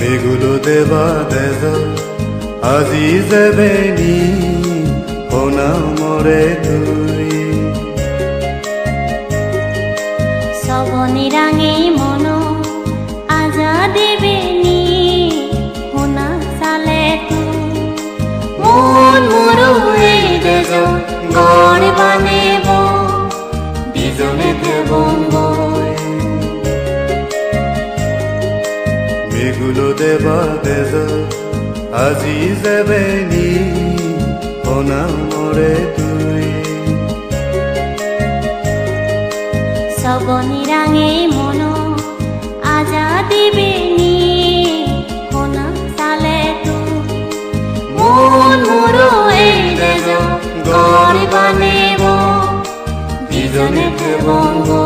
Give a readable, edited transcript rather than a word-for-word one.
মেগুলো দেবা দেজ আজি যাবেনি হোনা মরে তুই সবনি রাঙে মন আজা দেবেনি হোনা চালে তুই মন মোরো এই দেজ গড় বানেব বিজনে দেবঙ্গই মেগুলো দেবা দেজ আজি যাবেনি হোনা মরে তুই সবনি রাঙে মন আজা দেবেনি হোনা চালে তুই মন মোরো এই দেজ গড় বানেব বিজনে দেবঙ্গই